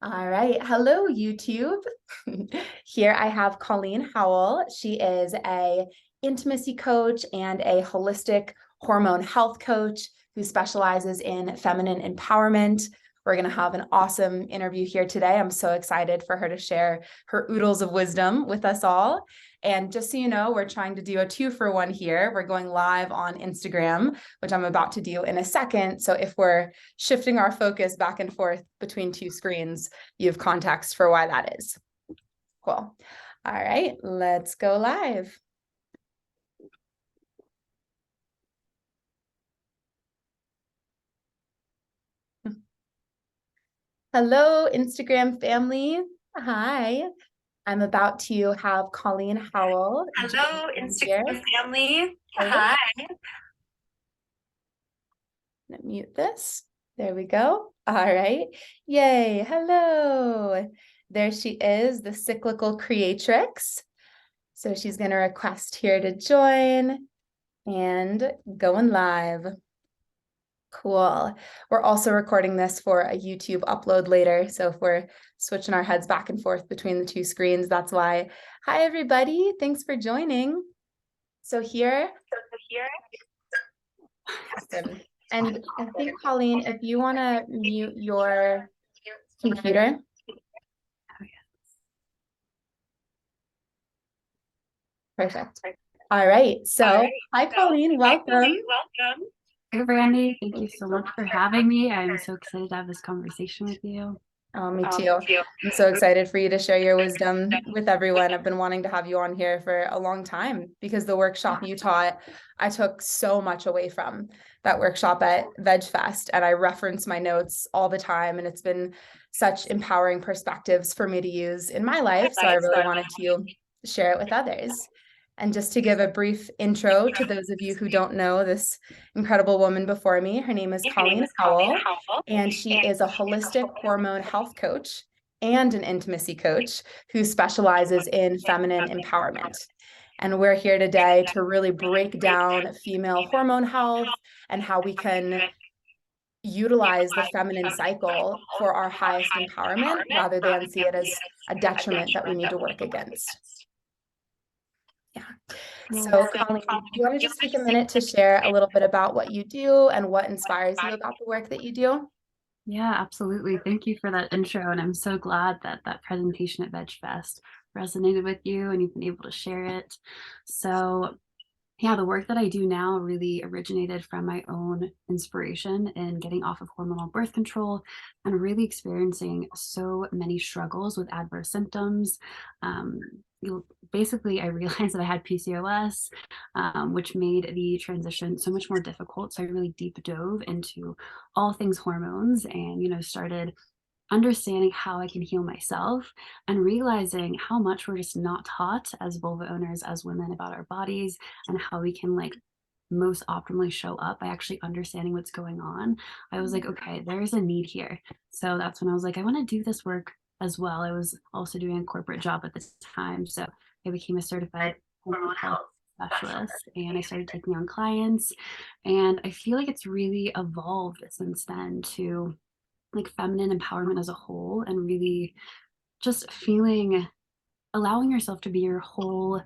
All right. Hello, YouTube. Here I have Colleen Howell. She is a intimacy coach and a holistic hormone health coach who specializes in feminine empowerment. We're going to have an awesome interview here today. I'm so excited for her to share her oodles of wisdom with us all. And just so you know, we're trying to do a 2-for-1 here. We're going live on Instagram, which I'm about to do in a second. So if we're shifting our focus back and forth between two screens, you have context for why that is. Cool. All right, let's go live. Hello, Instagram family. Hi. I'm about to have Colleen Howell. Hello, Instagram family. Hi. I'm gonna mute this. There we go. All right. Yay. Hello. There she is, the cyclical creatrix. So she's going to request here to join and going live. Cool. We're also recording this for a YouTube upload later. So if we're switching our heads back and forth between the two screens, that's why. Hi, everybody. Thanks for joining. So here. Awesome. And I think, Colleen, if you want to mute your computer. Perfect. All right. So, hi, Colleen. Welcome. Hey, Brandy. Thank you so much for having me. I'm so excited to have this conversation with you. Oh, me too. I'm so excited for you to share your wisdom with everyone. I've been wanting to have you on here for a long time because the workshop you taught, I took so much away from that workshop at Veg Fest, and I reference my notes all the time, and it's been such empowering perspectives for me to use in my life. So I really wanted to share it with others. And just to give a brief intro to those of you who don't know this incredible woman before me, her name is Colleen Howell, and she is a holistic hormone health coach and an intimacy coach who specializes in feminine empowerment. And we're here today to really break down female hormone health and how we can utilize the feminine cycle for our highest empowerment rather than see it as a detriment that we need to work against. Yeah. So, Colleen, do you want to just take a minute to share a little bit about what you do and what inspires you about the work that you do? Yeah, absolutely. Thank you for that intro. And I'm so glad that that presentation at Veg Fest resonated with you and you've been able to share it. So yeah, the work that I do now really originated from my own inspiration in getting off of hormonal birth control and really experiencing so many struggles with adverse symptoms. Basically, I realized that I had PCOS, which made the transition so much more difficult. So I really deep dove into all things hormones and, started understanding how I can heal myself and realizing how much we're just not taught as vulva owners, as women, about our bodies and how we can most optimally show up by actually understanding what's going on. I was like, okay, there's a need here. So that's when I was like, I want to do this work as well. I was also doing a corporate job at this time. So I became a certified hormonal health specialist and I started taking on clients. And I feel like it's really evolved since then to feminine empowerment as a whole and really just allowing yourself to be your whole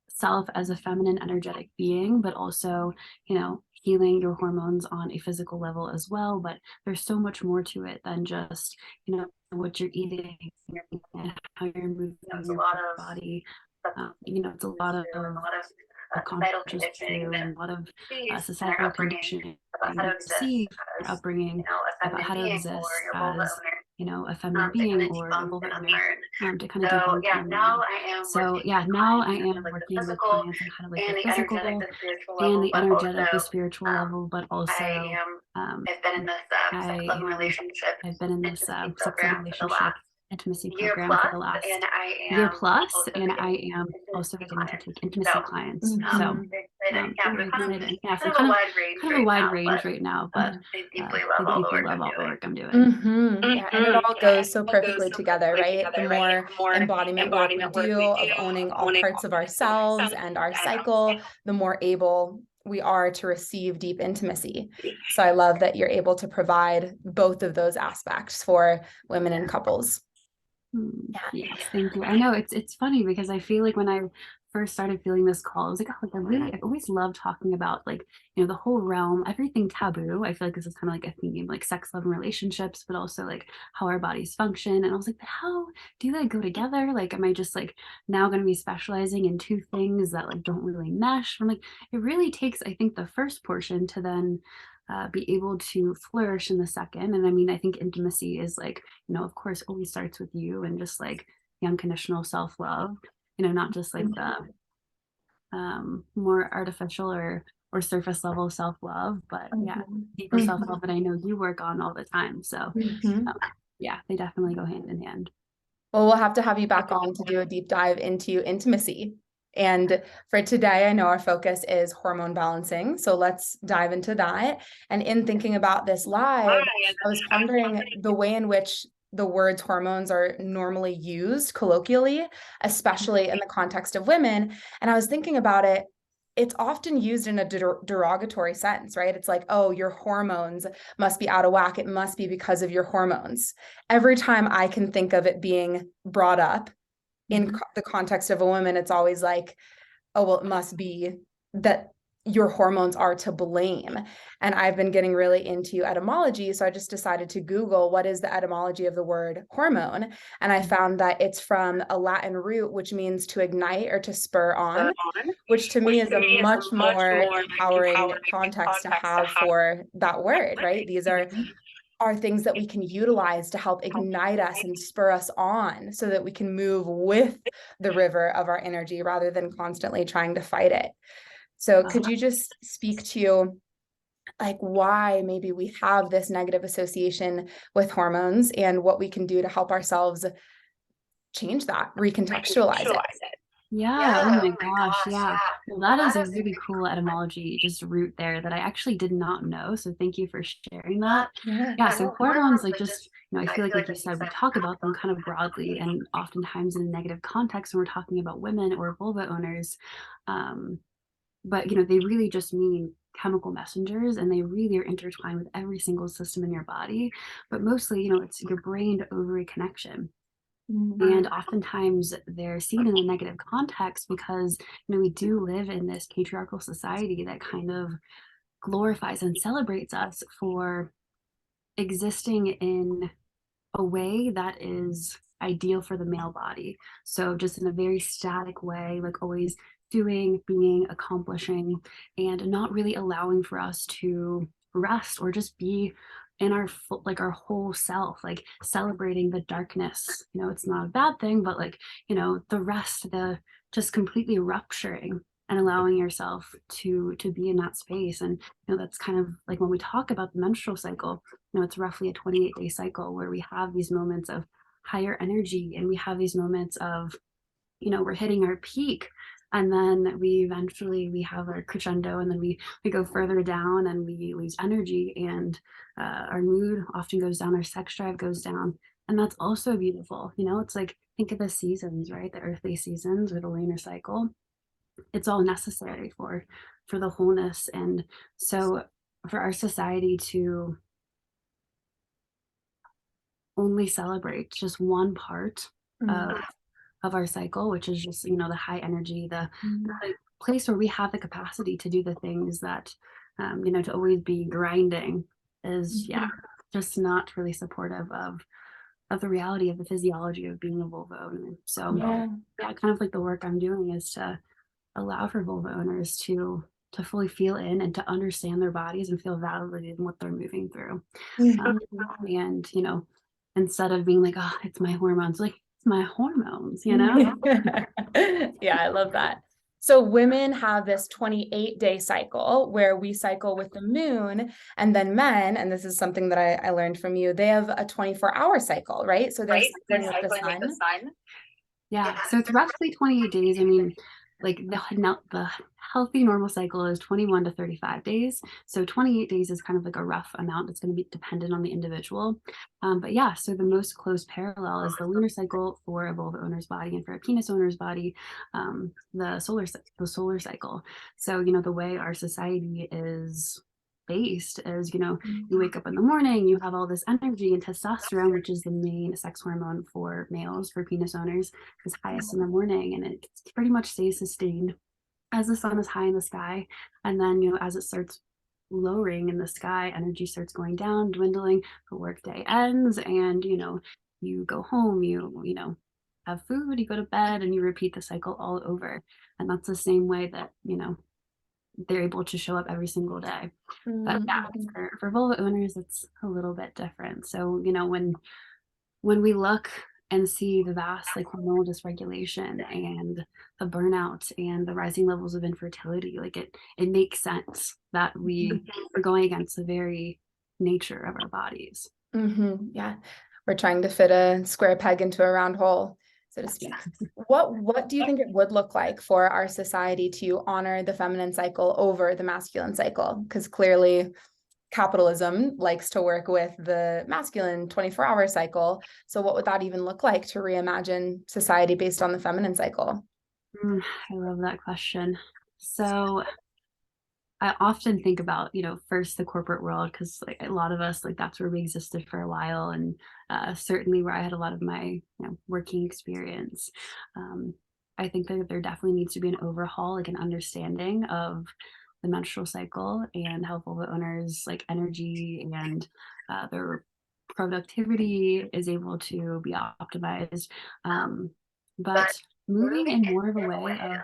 self as a feminine energetic being, but also, healing your hormones on a physical level as well. But there's so much more to it than just, what you're eating and how you're moving your body. It's a lot of conscious view and a lot of societal conditioning that you see your upbringing about how to exist as a feminine being or a vulva owner to kind of debunk so yeah, now I am working with clients on kind of the physical and the energetic, the spiritual level, but also I've been in this sexual relationship intimacy program for the last year plus, and I am also beginning to take intimacy clients. So very exciting. Yeah, so kind of a wide range right now, but they deeply love all the work I'm doing. Yeah, and it all goes so perfectly together, right? The more embodiment work we do of owning all parts of ourselves and our cycle, the more able we are to receive deep intimacy. So I love that you're able to provide both of those aspects for women and couples. Yes, thank you. I know it's funny because I feel like when I first started feeling this call, I was like, oh, like I've always loved talking about, like, you know, the whole realm, everything taboo. I feel like this is kind of like a theme, like sex, love, and relationships, but also like how our bodies function. And I was like, how do they go together? Like, am I just like now going to be specializing in two things that like don't really mesh? I'm like, it really takes, I think, the first portion to then be able to flourish in the second. And I mean, I think intimacy is like, you know, of course, always starts with you and just like the unconditional self-love, you know, not just like the more artificial or surface level self-love, but yeah, deeper self-love that I know you work on all the time. So yeah, they definitely go hand in hand. Well, we'll have to have you back on to do a deep dive into intimacy. And for today, I know our focus is hormone balancing. So let's dive into that. And in thinking about this live, I was pondering the way in which the words hormones are normally used colloquially, especially in the context of women. And I was thinking about it. It's often used in a derogatory sense, right? It's like, oh, your hormones must be out of whack. It must be because of your hormones. Every time I can think of it being brought up in the context of a woman, it's always like, oh, well, it must be that your hormones are to blame. And I've been getting really into etymology. So I just decided to Google what is the etymology of the word hormone. And I found that it's from a Latin root, which means to ignite or to spur on, which to me is a much more empowering context to have for that word, right? These are things that we can utilize to help ignite us and spur us on so that we can move with the river of our energy rather than constantly trying to fight it. So could you just speak to like why maybe we have this negative association with hormones and what we can do to help ourselves change that, recontextualize it? Yeah, oh my gosh, yeah. Well, that is a really cool etymology, just root there that I actually did not know. So thank you for sharing that. Yeah, so hormones, like just, you know, I feel like you said, we talk about them kind of broadly and oftentimes in a negative context when we're talking about women or vulva owners. But, you know, they really just mean chemical messengers and they really are intertwined with every single system in your body. But mostly, you know, it's your brain to ovary connection. And oftentimes they're seen in a negative context because, you know, we do live in this patriarchal society that kind of glorifies and celebrates us for existing in a way that is ideal for the male body. So just in a very static way, like always doing, being, accomplishing, and not really allowing for us to rest or just be in our like our whole self, like celebrating the darkness. You know, it's not a bad thing, but like, you know, the rest, the just completely rupturing and allowing yourself to be in that space. And you know, that's kind of like when we talk about the menstrual cycle, you know, it's roughly a 28-day cycle where we have these moments of higher energy and we have these moments of, you know, we're hitting our peak and then we have our crescendo and then we go further down and we lose energy and our mood often goes down, our sex drive goes down, and that's also beautiful. You know, it's like, think of the seasons, right? The earthly seasons or the lunar cycle, it's all necessary for the wholeness. And so for our society to only celebrate just one part of our cycle, which is just, you know, the high energy, the place where we have the capacity to do the things that, you know, to always be grinding is, yeah, just not really supportive of the reality of the physiology of being a vulva owner. So yeah, kind of like the work I'm doing is to allow for vulva owners to fully feel in and to understand their bodies and feel validated in what they're moving through. And, you know, instead of being like, oh, it's my hormones, like, it's my hormones, you know? Yeah, I love that. So women have this 28-day cycle where we cycle with the moon, and then men, and this is something that I learned from you, they have a 24-hour cycle, right? So they're cycling with the sun. Yeah, so it's roughly 28 days. I mean, like the healthy normal cycle is 21 to 35 days. So 28 days is kind of like a rough amount. It's going to be dependent on the individual. But yeah, so the most close parallel is the lunar cycle for a vulva owner's body, and for a penis owner's body, the solar cycle. So, the way our society is based is, you wake up in the morning, you have all this energy, and testosterone, which is the main sex hormone for males, for penis owners, is highest in the morning, and it pretty much stays sustained as the sun is high in the sky. And then, as it starts lowering in the sky, energy starts going down, dwindling, the workday ends, and you go home, you have food, you go to bed, and you repeat the cycle all over. And that's the same way that they're able to show up every single day. But yeah, for vulva owners, it's a little bit different. So, when we look and see the vast hormonal dysregulation and the burnout and the rising levels of infertility, it makes sense that we are going against the very nature of our bodies. Yeah, we're trying to fit a square peg into a round hole, so to speak. What do you think it would look like for our society to honor the feminine cycle over the masculine cycle? Because clearly capitalism likes to work with the masculine 24-hour cycle. So what would that even look like to reimagine society based on the feminine cycle? I love that question. So I often think about, first the corporate world, because a lot of us, that's where we existed for a while, and certainly where I had a lot of my working experience. I think that there definitely needs to be an overhaul, an understanding of the menstrual cycle and how vulva owners energy and their productivity is able to be optimized. But moving in more of a way of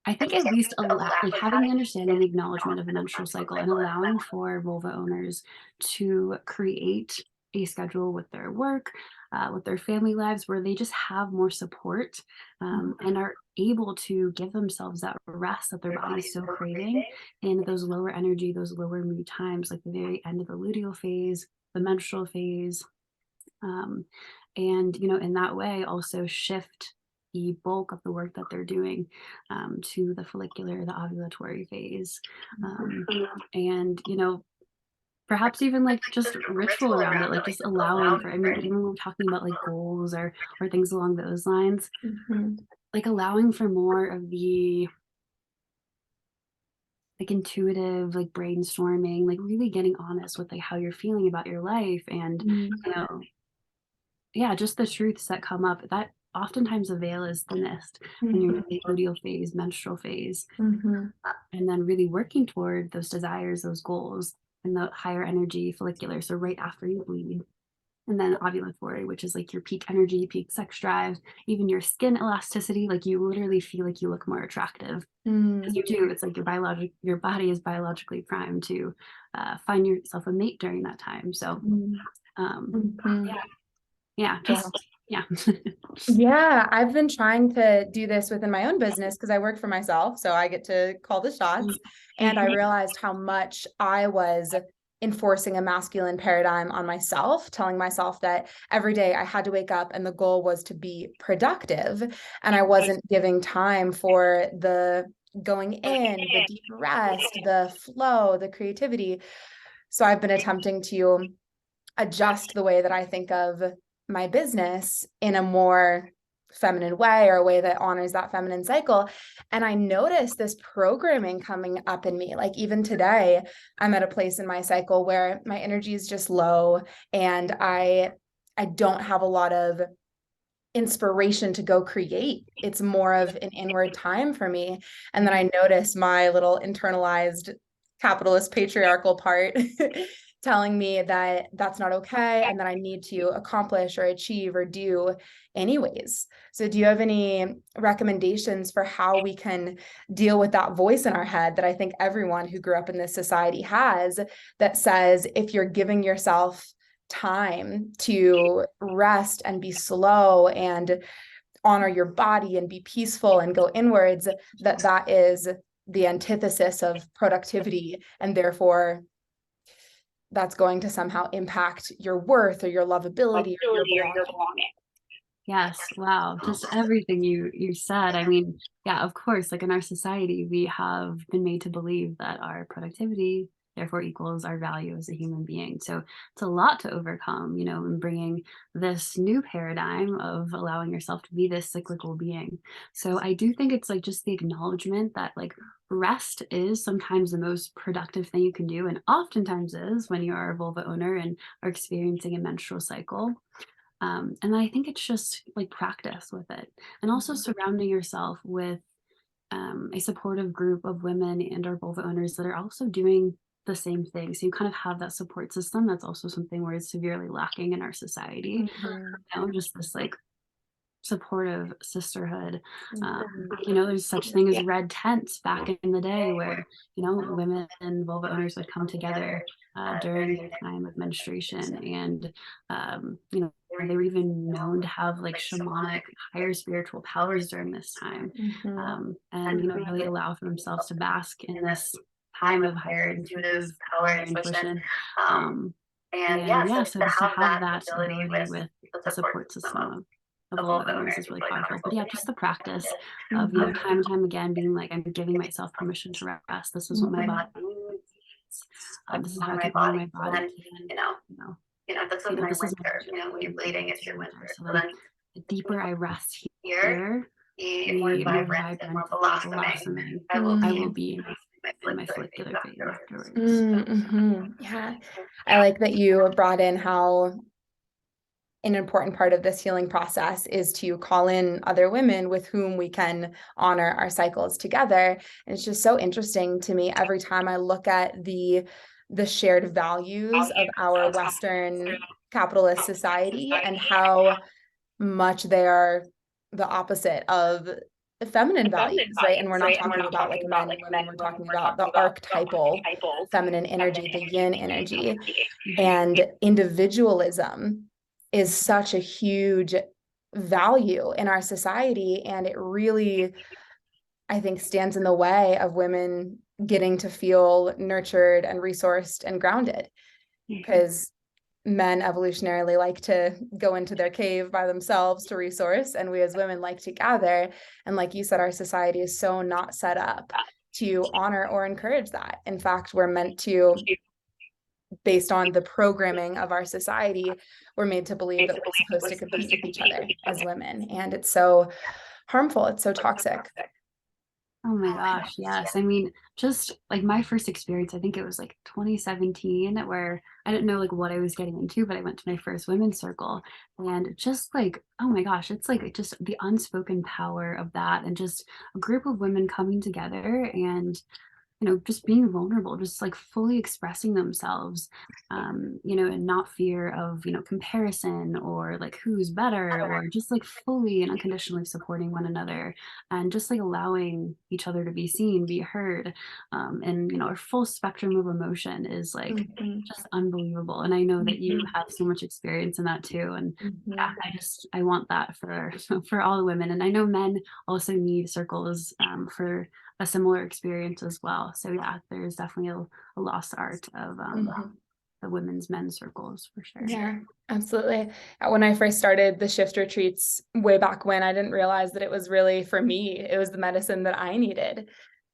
I think at least having the understanding, the acknowledgement of the menstrual cycle, and allowing for vulva owners to create a schedule with their work, with their family lives, where they just have more support and are able to give themselves that rest that their body is so craving in those lower energy, those lower mood times, like the very end of the luteal phase, the menstrual phase. And, in that way, also shift the bulk of the work that they're doing to the follicular, the ovulatory phase. And, perhaps even just ritual around it, just allowing for, even when we're talking about goals or things along those lines, allowing for more of the intuitive, brainstorming, really getting honest with how you're feeling about your life, and yeah, just the truths that come up. That oftentimes the veil is thinnest when you're in the luteal phase, menstrual phase, and then really working toward those desires, those goals, and the higher energy follicular. So right after you bleed, and then ovulatory, which is your peak energy, peak sex drive, even your skin elasticity. You literally feel like you look more attractive because you do. It's your body is biologically primed to find yourself a mate during that time. So yeah, yeah, I've been trying to do this within my own business because I work for myself, so I get to call the shots. And I realized how much I was enforcing a masculine paradigm on myself, telling myself that every day I had to wake up and the goal was to be productive, and I wasn't giving time for the going in, the deep rest, the flow, the creativity. So I've been attempting to adjust the way that I think of my business in a more feminine way, or a way that honors that feminine cycle. And I noticed this programming coming up in me. Even today, I'm at a place in my cycle where my energy is just low, and I don't have a lot of inspiration to go create. It's more of an inward time for me. And then I notice my little internalized capitalist patriarchal part telling me that that's not okay, and that I need to accomplish or achieve or do anyways. So do you have any recommendations for how we can deal with that voice in our head that I think everyone who grew up in this society has, that says if you're giving yourself time to rest and be slow and honor your body and be peaceful and go inwards, that is the antithesis of productivity, and therefore that's going to somehow impact your worth or your lovability or your belonging? Yes, wow, just everything you said. I mean, yeah, of course, like in our society, we have been made to believe that our productivity therefore equals our value as a human being. So it's a lot to overcome, in bringing this new paradigm of allowing yourself to be this cyclical being. So I do think it's like just the acknowledgement that like rest is sometimes the most productive thing you can do, and oftentimes is when you are a vulva owner and are experiencing a menstrual cycle. And I think it's just like practice with it, and also surrounding yourself with a supportive group of women and or vulva owners that are also doing the same thing. So you kind of have that support system. That's also something where it's severely lacking in our society. Just this like supportive sisterhood. There's such thing as red tents back in the day where, women and vulva owners would come together during their time of menstruation. And, they were even known to have like shamanic higher spiritual powers during this time. And, really allow for themselves to bask in this time of higher intuitive power and intuition. And yeah, so just to have that ability with the support system of vulva owners is really powerful. But yeah, just the practice of, time and time again being like, I'm giving myself permission to rest. This is what my body needs. This is how I can honor my body. And, this is my this is winter, when you're bleeding, it's your winter. So then the deeper I rest here, the more vibrant and more blossoming I will be in my follicular phase afterwards. Yeah. I like that you brought in how an important part of this healing process is to call in other women with whom we can honor our cycles together. And it's just so interesting to me every time I look at the shared values of our Western capitalist society and how much they are the opposite of feminine values, right? And we're not talking about like men and women, we're talking about the archetypal feminine energy, the yin energy. And individualism is such a huge value in our society. And it really, I think, stands in the way of women getting to feel nurtured and resourced and grounded. Because men evolutionarily like to go into their cave by themselves to resource, and we as women like to gather. And like you said, our society is so not set up to honor or encourage that. In fact, we're meant to, based on the programming of our society, we're made to believe that we're supposed to compete with each other as women. And it's so harmful. It's so toxic. Oh my gosh, yes. I mean, just like my first experience, I think it was like 2017, where I didn't know like what I was getting into, but I went to my first women's circle, and just like, oh my gosh, it's like just the unspoken power of that, and just a group of women coming together and just being vulnerable, just like fully expressing themselves, and not fear of, comparison or like who's better, or just like fully and unconditionally supporting one another, and just like allowing each other to be seen, be heard. And, our full spectrum of emotion is like just unbelievable. And I know that you have so much experience in that too. And yeah, I want that for, for all the women. And I know men also need circles for a similar experience as well. So yeah, there's definitely a lost art of the women's men's circles for sure. Yeah, absolutely. When I first started the shift retreats way back when, I didn't realize that it was really for me. It was the medicine that I needed.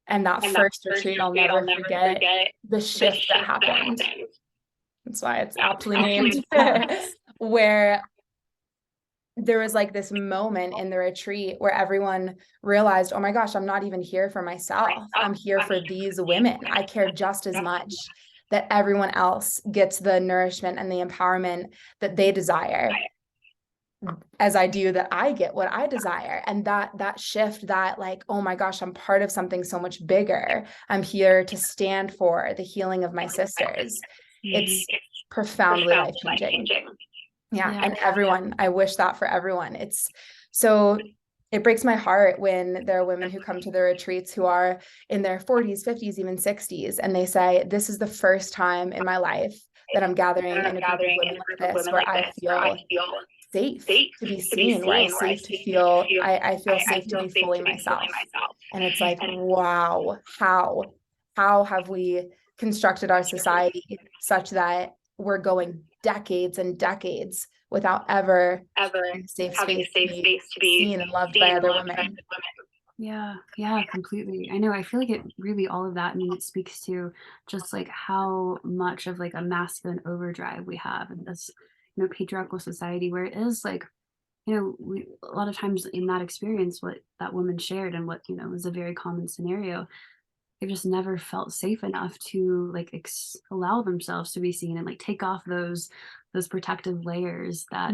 And that first retreat, I'll never forget the shift that happened. That's why it's aptly named. Where there was like this moment in the retreat where everyone realized, oh my gosh, I'm not even here for myself. I'm here for these women. I care just as much that everyone else gets the nourishment and the empowerment that they desire as I do that I get what I desire. And that shift, that like, oh my gosh, I'm part of something so much bigger. I'm here to stand for the healing of my sisters. It's profoundly life-changing. Yeah. And everyone, I wish that for everyone. It breaks my heart when there are women who come to the retreats who are in their 40s, 50s, even 60s, and they say, this is the first time in my life that I'm gathering in a group of women like this, where I feel safe to be seen, where I feel safe to be fully myself. And it's like, wow, how have we constructed our society such that we're going decades and decades without ever having a safe space to be seen and loved by other women. Yeah, completely. I know. I feel like it really, all of that, I mean, it speaks to just like how much of like a masculine overdrive we have in this, patriarchal society, where it is like, a lot of times in that experience, what that woman shared and what, was a very common scenario, they've just never felt safe enough to like allow themselves to be seen and like take off those protective layers that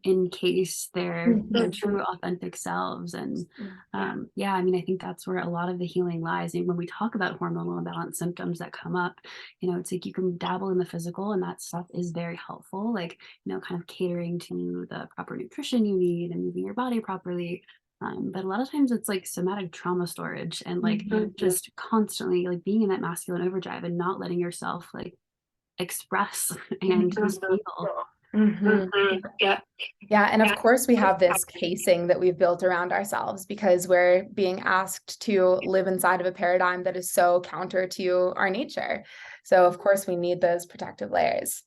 encase their true authentic selves. And I mean, I think that's where a lot of the healing lies. And when we talk about hormonal imbalance symptoms that come up, it's like you can dabble in the physical, and that stuff is very helpful, like, kind of catering to the proper nutrition you need and moving your body properly. But a lot of times it's like somatic trauma storage and like just constantly like being in that masculine overdrive and not letting yourself like express and feel. Yeah. And of course we have this casing that we've built around ourselves because we're being asked to live inside of a paradigm that is so counter to our nature. So of course we need those protective layers.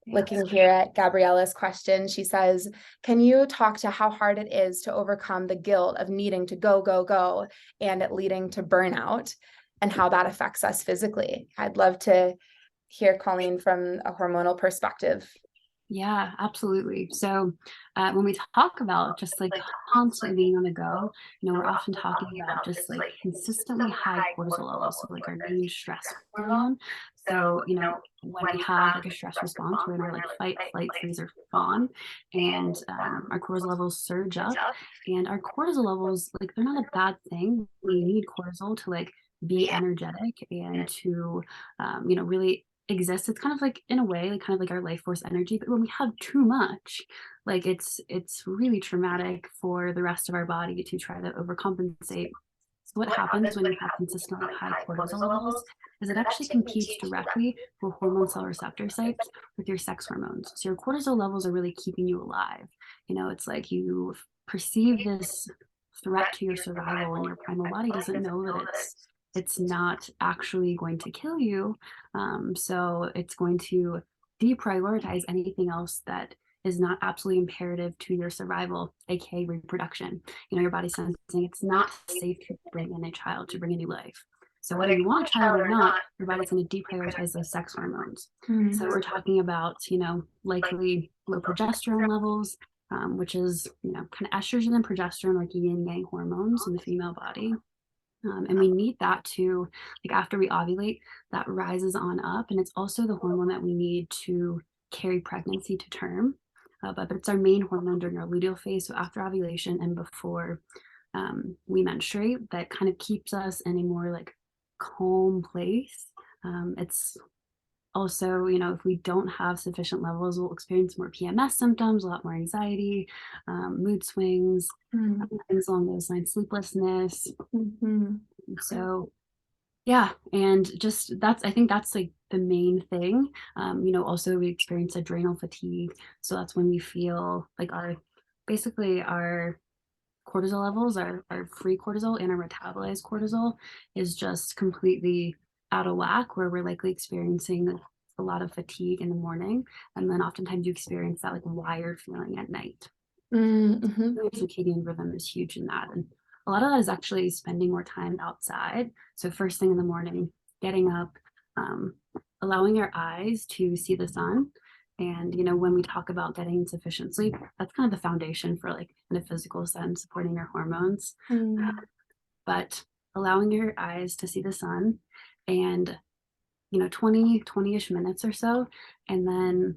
Looking here at Gabriella's question, she says, can you talk to how hard it is to overcome the guilt of needing to go, go, go, and it leading to burnout and how that affects us physically? I'd love to hear, Colleen, from a hormonal perspective. Yeah, absolutely. So when we talk about just like constantly being on the go, we're often talking about just like consistently high cortisol levels, so like our main stress hormone. So, when we have like a stress response, we're in our like fight, flight, freeze, or fawn, and our cortisol levels surge up. And our cortisol levels, like, they're not a bad thing. We need cortisol to like be energetic and to, really exist. It's kind of like, in a way, like kind of like our life force energy. But when we have too much, like it's really traumatic for the rest of our body to try to overcompensate. So what happens when you have consistently high cortisol levels is it actually competes directly for hormone cell receptor sites with your sex hormones. So your cortisol levels are really keeping you alive. It's like you perceive this threat to your survival, and your primal body doesn't know that it's not actually going to kill you. So it's going to deprioritize anything else that is not absolutely imperative to your survival, aka reproduction. Your body's sensing it's not safe to bring in a child, to bring a new life. So whether you want a child or not, your body's going to deprioritize those sex hormones. So we're talking about, likely low progesterone levels, which is, kind of estrogen and progesterone, like yin and yang hormones in the female body. And we need that to, like, after we ovulate, that rises on up. And it's also the hormone that we need to carry pregnancy to term. But it's our main hormone during our luteal phase. So after ovulation and before we menstruate, that kind of keeps us in a more like calm place. It's also, if we don't have sufficient levels, we'll experience more PMS symptoms, a lot more anxiety, mood swings, things along those lines, sleeplessness. So yeah, and just I think that's like the main thing. Also we experience adrenal fatigue. So that's when we feel like our cortisol levels, our free cortisol and our metabolized cortisol is just completely out of whack, where we're likely experiencing a lot of fatigue in the morning, and then oftentimes you experience that like wired feeling at night. Circadian rhythm is huge in that, and a lot of that is actually spending more time outside. So first thing in the morning, getting up, allowing your eyes to see the sun. And when we talk about getting sufficient sleep, that's kind of the foundation for like in a physical sense supporting your hormones. But allowing your eyes to see the sun, and 20-ish minutes or so. And then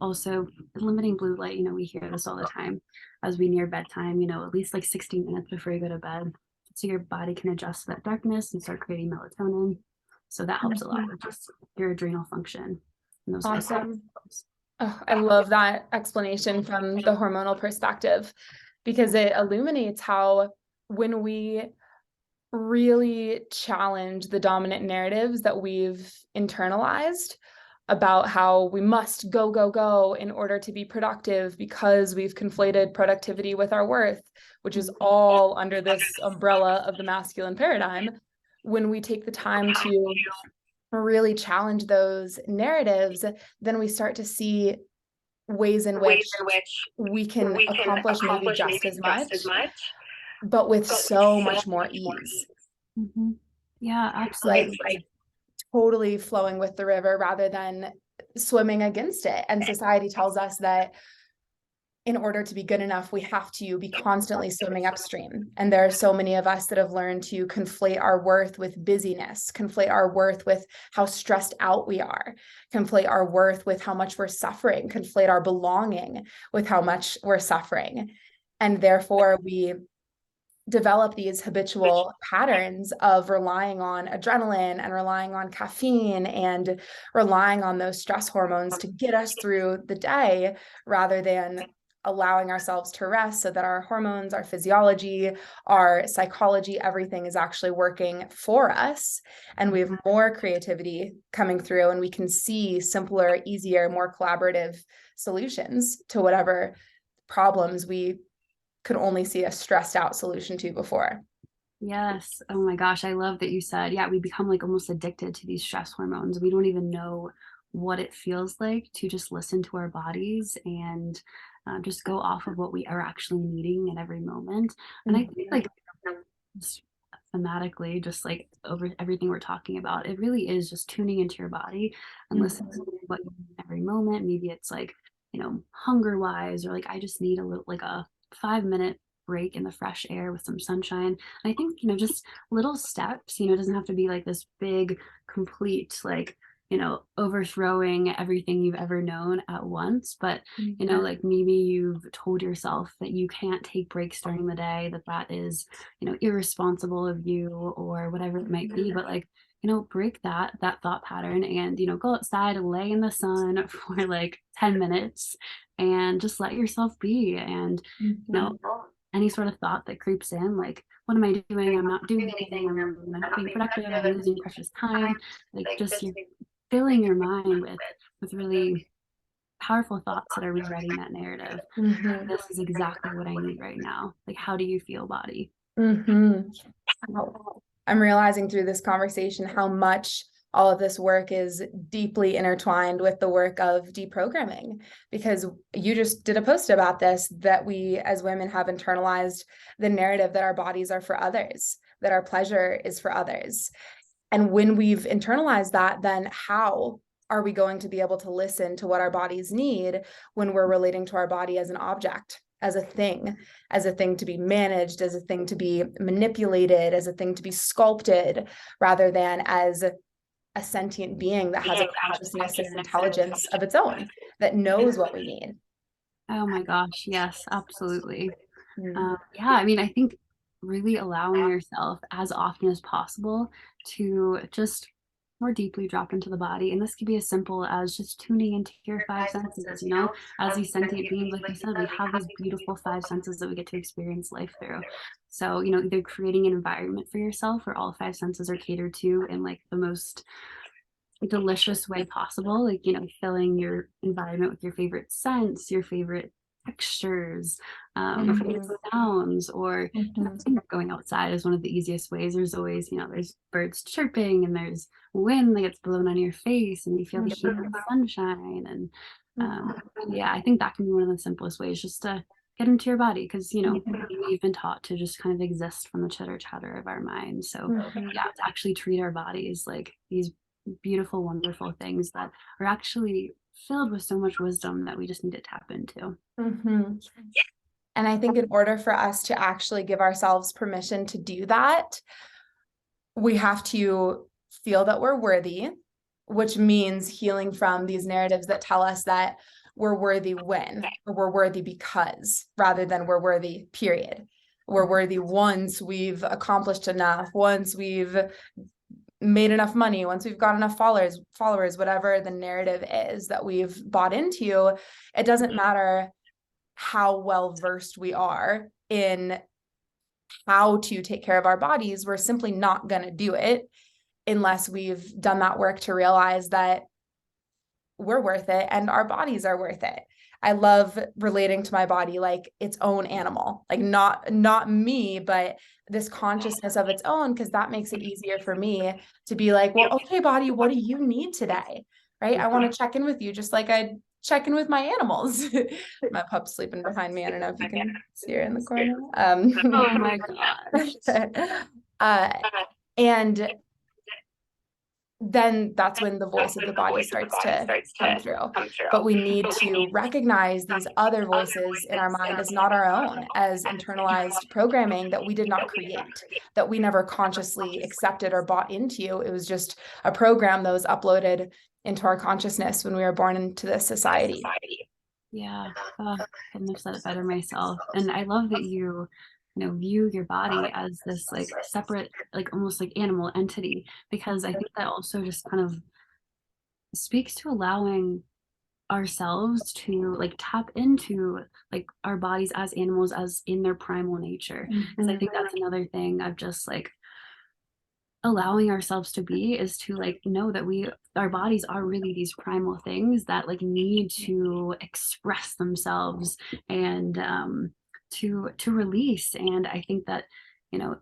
also limiting blue light. We hear this all the time as we near bedtime, at least like 60 minutes before you go to bed, so your body can adjust to that darkness and start creating melatonin. So that helps a lot with just your adrenal function. Awesome. Oh, I love that explanation from the hormonal perspective, because it illuminates how when we really challenge the dominant narratives that we've internalized about how we must go, go, go in order to be productive, because we've conflated productivity with our worth, which is all under this umbrella of the masculine paradigm. When we take the time to really challenge those narratives, then we start to see ways in which we can accomplish maybe just as much, but with so much more ease. Mhm. Yeah, Like absolutely. totally flowing with the river rather than swimming against it. And society tells us that in order to be good enough, we have to be constantly swimming upstream. And there are so many of us that have learned to conflate our worth with busyness, conflate our worth with how stressed out we are, conflate our worth with how much we're suffering, conflate our belonging with how much we're suffering. And therefore, we develop these habitual patterns of relying on adrenaline and relying on caffeine and relying on those stress hormones to get us through the day rather than allowing ourselves to rest so that our hormones, our physiology, our psychology, everything is actually working for us. And we have more creativity coming through and we can see simpler, easier, more collaborative solutions to whatever problems we could only see a stressed out solution to before. Yes. Oh my gosh, I love that you said, yeah, we become like almost addicted to these stress hormones. We don't even know what it feels like to just listen to our bodies and just go off of what we are actually needing at every moment. And I think like just thematically, just like over everything we're talking about, it really is just tuning into your body and listening to what you need every moment. Maybe it's like, hunger wise, or like I just need a little like a 5 minute break in the fresh air with some sunshine. And I think, just little steps, it doesn't have to be like this big, complete, like, overthrowing everything you've ever known at once. But, like maybe you've told yourself that you can't take breaks during the day, that is, irresponsible of you or whatever it might be. But like, break that thought pattern and, go outside, lay in the sun for like 10 minutes and just let yourself be. And, any sort of thought that creeps in, like, what am I doing? I'm not doing anything. I'm not being productive. I'm losing precious time. Like, just you're filling your mind with really powerful thoughts that are rewriting that narrative. This is exactly what I need right now. Like, how do you feel, body? Wow. I'm realizing through this conversation how much all of this work is deeply intertwined with the work of deprogramming, because you just did a post about this, that we as women have internalized the narrative that our bodies are for others, that our pleasure is for others. And when we've internalized that, then how are we going to be able to listen to what our bodies need when we're relating to our body as an object, as a thing to be managed, as a thing to be manipulated, as a thing to be sculpted, rather than as a sentient being that has a consciousness and an intelligence of its own, that knows what we need. Oh my gosh, yes, absolutely. Yeah, I mean, I think really allowing yourself as often as possible to just more deeply drop into the body. And this could be as simple as just tuning into your five senses, as these sentient beings, like you said, we have these beautiful five senses that we get to experience life through. So, either creating an environment for yourself where all five senses are catered to in like the most delicious way possible, like, filling your environment with your favorite scents, your favorite textures, your favorite sounds, or going outside is one of the easiest ways. There's always, there's birds chirping and there's wind that gets blown on your face and you feel the heat of the sunshine. And yeah, I think that can be one of the simplest ways, just to get into your body, because we've been taught to just kind of exist from the chitter chatter of our minds. So yeah, to actually treat our bodies like these beautiful, wonderful things that are actually filled with so much wisdom that we just need to tap into. And I think in order for us to actually give ourselves permission to do that, we have to feel that we're worthy, which means healing from these narratives that tell us that we're worthy when, or we're worthy because, rather than we're worthy, period. We're worthy once we've accomplished enough, once we've made enough money, once we've got enough followers, whatever the narrative is that we've bought into. It doesn't matter how well versed we are in how to take care of our bodies. We're simply not going to do it unless we've done that work to realize that we're worth it and our bodies are worth it. I love relating to my body like its own animal, like not me, but this consciousness of its own, because that makes it easier for me to be like, well, okay, body, what do you need today? Right? I want to check in with you just like I check in with my animals. My pup's sleeping behind me. I don't know if you can see her in the corner. Oh my gosh. And then that's when the voice of the body starts to come through. But we need to recognize these other voices in our mind as not our own, as internalized programming that we did not create, that we never consciously accepted or bought into. It was just a program that was uploaded into our consciousness when we were born into this society. Yeah, couldn't have said it better myself. And I love that you view your body as this like separate, like almost like animal entity, because I think that also just kind of speaks to allowing ourselves to like tap into like our bodies as animals, as in their primal nature. Because I think that's another thing of just like allowing ourselves to be, is to like know that our bodies are really these primal things that like need to express themselves and to release. And I think that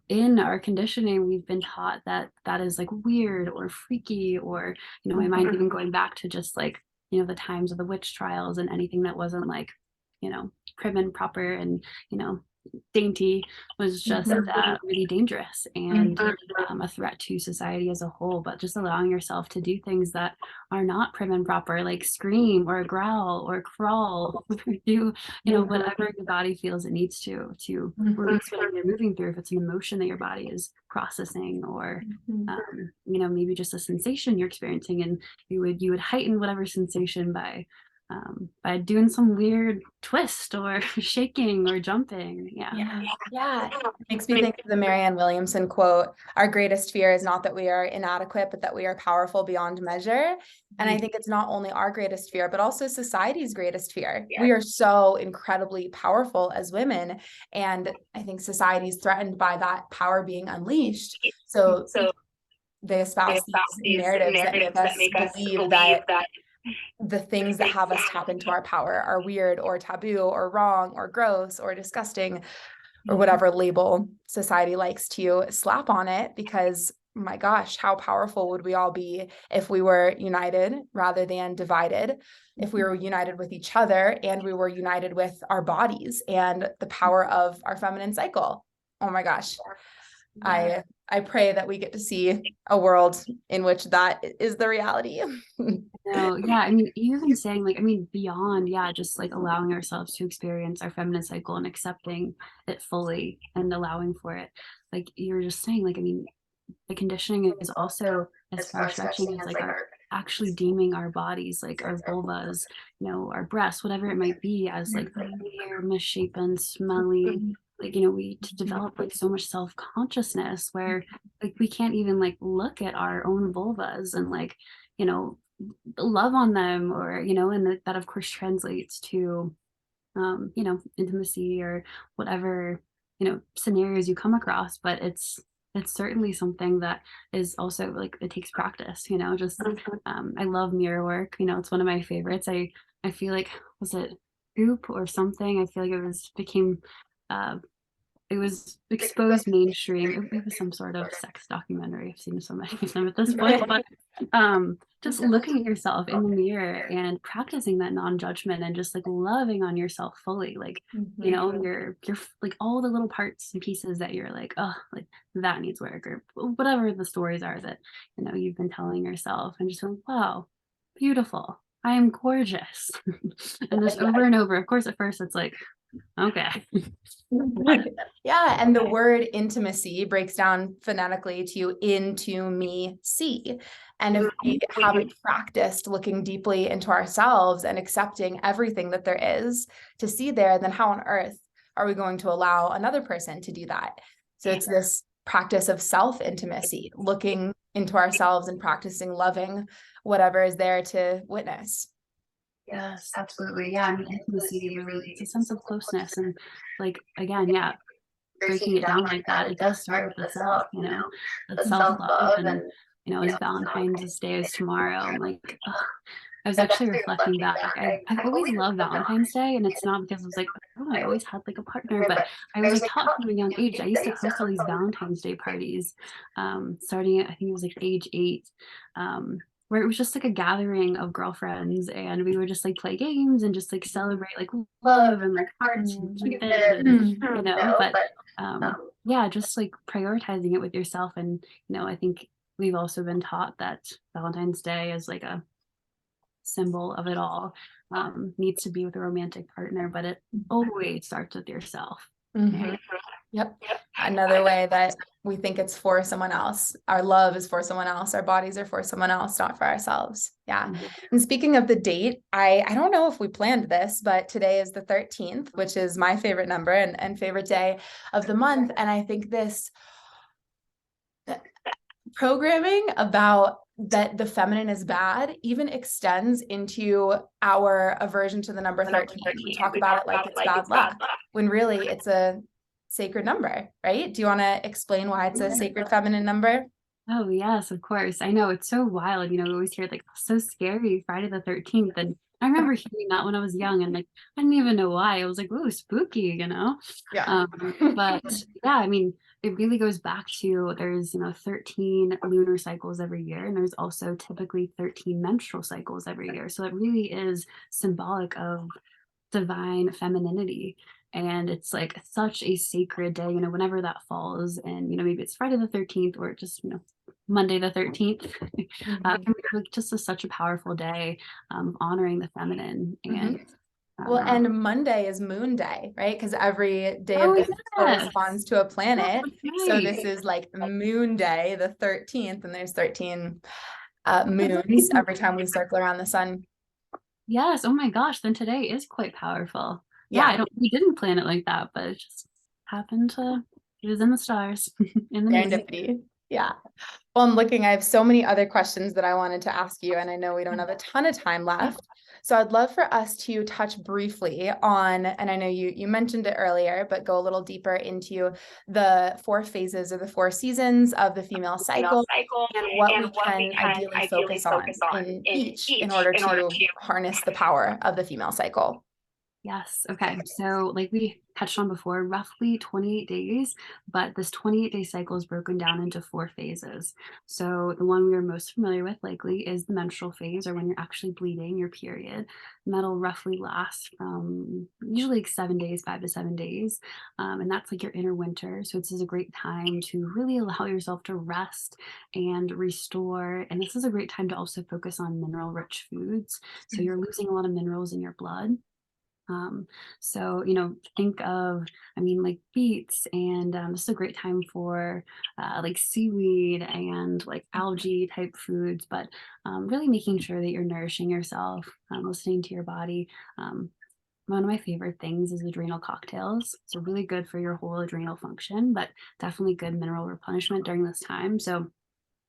in our conditioning we've been taught that that is like weird or freaky, or my mind even going back to just like the times of the witch trials, and anything that wasn't like prim and proper and dainty was just really dangerous and a threat to society as a whole. But just allowing yourself to do things that are not prim and proper, like scream or growl or crawl, or do whatever your body feels it needs to release whatever you're moving through, if it's an emotion that your body is processing, or maybe just a sensation you're experiencing, and you would heighten whatever sensation by doing some weird twist or shaking or jumping. Yeah. It makes me think of the Marianne Williamson quote, our greatest fear is not that we are inadequate, but that we are powerful beyond measure. And I think it's not only our greatest fear, but also society's greatest fear. We are so incredibly powerful as women. And I think society is threatened by that power being unleashed. So they espouse these narratives that make us believe that the things that have us tap into our power are weird or taboo or wrong or gross or disgusting, or whatever label society likes to slap on it. Because my gosh, how powerful would we all be if we were united rather than divided, if we were united with each other and we were united with our bodies and the power of our feminine cycle. Oh my gosh. I pray that we get to see a world in which that is the reality. I mean, even saying like, I mean, beyond, just like allowing ourselves to experience our feminine cycle and accepting it fully and allowing for it. Like you're just saying, like, I mean, the conditioning is also as far stretching as like our actually deeming our bodies, like our vulvas, our breasts, whatever it might be, as like weird, misshapen, smelly. Like we to develop like so much self-consciousness where like we can't even like look at our own vulvas and like love on them, or and that of course translates to intimacy or whatever scenarios you come across. But it's certainly something that is also like, it takes practice, just I love mirror work. It's one of my favorites. I feel like, was it Goop or something? I feel like it was exposed mainstream. It was some sort of sex documentary. I've seen so many of them at this point. But just looking at yourself in the mirror and practicing that non-judgment and just like loving on yourself fully, like you're like all the little parts and pieces that you're like, oh, like that needs work, or whatever the stories are that you've been telling yourself, and just like, wow, beautiful, I am gorgeous. And just over and over. Of course, at first it's like, okay. And the word intimacy breaks down phonetically to into me see. And if we haven't practiced looking deeply into ourselves and accepting everything that there is to see there, then how on earth are we going to allow another person to do that? So it's this practice of self-intimacy, looking into ourselves and practicing loving whatever is there to witness. Yes, absolutely. I mean, intimacy really, it's a sense of closeness. And like, again, breaking it down like that, it does start with the self, the self-love. And, as Valentine's Day is tomorrow, I'm like, I was actually reflecting back. I've always loved Valentine's Day, and it's not because I was like, oh, I always had like a partner, but I was like taught from a young age. I used to host all these Valentine's Day parties, starting at, I think it was like age 8, where it was just like a gathering of girlfriends, and we would just like play games and just like celebrate like love and like hearts and Cupid and, you know, but yeah, just like prioritizing it with yourself. And, you know, I think we've also been taught that Valentine's Day is like a symbol of it all, needs to be with a romantic partner, but it always starts with yourself. Yep. Another way that we think it's for someone else. Our love is for someone else. Our bodies are for someone else, not for ourselves. Yeah. And speaking of the date, I don't know if we planned this, but today is the 13th, which is my favorite number and favorite day of the month. And I think this programming about that the feminine is bad even extends into our aversion to the number 13. We talk about it like it's bad luck, when really it's a sacred number, right? Do you want to explain why it's a sacred feminine number? Oh, yes, of course. I know, it's so wild. You know, we always hear like, so scary, Friday the 13th. And I remember hearing that when I was young, and like, I didn't even know why. I was like, ooh, spooky, you know? Yeah. But yeah, I mean, it really goes back to, there's, you know, 13 lunar cycles every year, and there's also typically 13 menstrual cycles every year. So it really is symbolic of divine femininity. And it's like such a sacred day, you know, whenever that falls. And, you know, maybe it's Friday the 13th, or just, you know, Monday the 13th. Can be like just such a powerful day, honoring the feminine. And well, and Monday is Moon Day, right? Because every day of oh, this yes. corresponds to a planet. That's So right. this is like Moon Day, the 13th, and there's 13 moons every time we circle around the sun. Yes. Oh my gosh. Then today is quite powerful. Yeah. We didn't plan it like that, but it just happened to, it was in the stars. In the moon. Serendipity. Yeah. Well, I'm looking, I have so many other questions that I wanted to ask you, and I know we don't have a ton of time left. So I'd love for us to touch briefly on, and I know you mentioned it earlier, but go a little deeper into the 4 phases or the 4 seasons of the female cycle and what we can ideally focus on in each in order to harness the power of the female cycle. Yes. Okay. So, like we touched on before, roughly 28 days, but this 28-day cycle is broken down into 4 phases. So, the one we are most familiar with likely is the menstrual phase, or when you're actually bleeding your period. And that'll roughly last from usually like 7 days, 5 to 7 days. And that's like your inner winter. So, this is a great time to really allow yourself to rest and restore. And this is a great time to also focus on mineral rich foods. So, you're losing a lot of minerals in your blood. So, you know, think of, I mean, like beets, and this is a great time for like seaweed and like algae type foods, but really making sure that you're nourishing yourself, listening to your body. One of my favorite things is adrenal cocktails. So really good for your whole adrenal function, but definitely good mineral replenishment during this time. So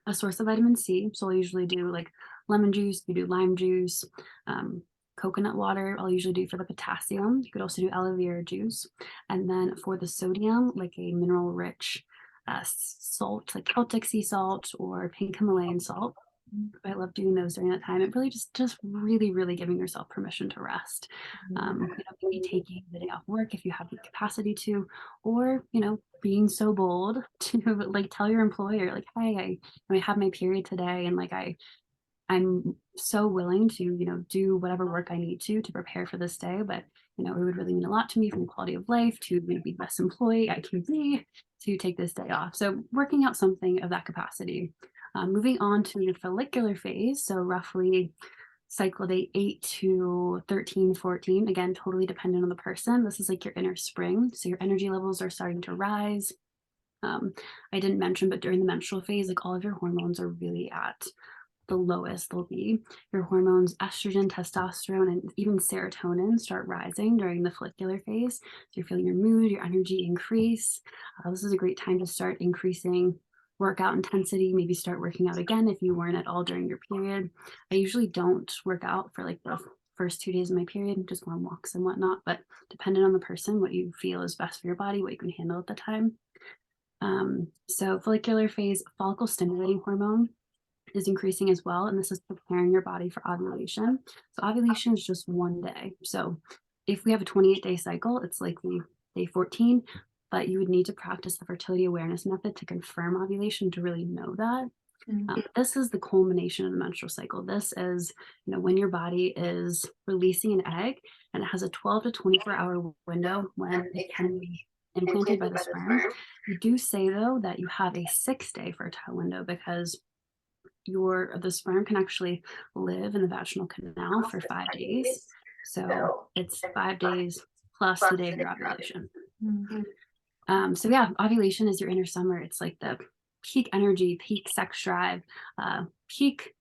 a source of vitamin C. So I'll usually do like lemon juice, you do lime juice, coconut water, I'll usually do for the potassium. You could also do aloe vera juice. And then for the sodium, like a mineral rich salt, like Celtic sea salt or pink Himalayan salt. I love doing those during that time. It really just really giving yourself permission to rest. You know, maybe taking the day off work if you have the capacity to, or, you know, being so bold to like tell your employer, like, hey, I have my period today, and like I'm so willing to, you know, do whatever work I need to prepare for this day. But, you know, it would really mean a lot to me from quality of life to maybe be the best employee I can be to take this day off. So working out something of that capacity. Moving on to the follicular phase. So roughly cycle day 8 to 13, 14. Again, totally dependent on the person. This is like your inner spring. So your energy levels are starting to rise. I didn't mention, but during the menstrual phase, like all of your hormones are really at the lowest they'll be. Your hormones, estrogen, testosterone, and even serotonin start rising during the follicular phase. So you're feeling your mood, your energy increase. This is a great time to start increasing workout intensity, maybe start working out again if you weren't at all during your period. I usually don't work out for like the first 2 days of my period, just go on walks and whatnot, but depending on the person, what you feel is best for your body, what you can handle at the time. So follicular phase, follicle stimulating hormone is increasing as well, and this is preparing your body for ovulation. So ovulation is just one day. So if we have a 28-day cycle, it's likely day 14, but you would need to practice the fertility awareness method to confirm ovulation to really know that. This is the culmination of the menstrual cycle. This is, when your body is releasing an egg, and it has a 12 to 24-hour window when it can be implanted by the sperm. You do say, though, that you have a 6-day fertile window because the sperm can actually live in the vaginal canal for 5 days. So it's 5 days plus the day of your ovulation. So yeah, ovulation is your inner summer. It's like the peak energy, peak sex drive, peak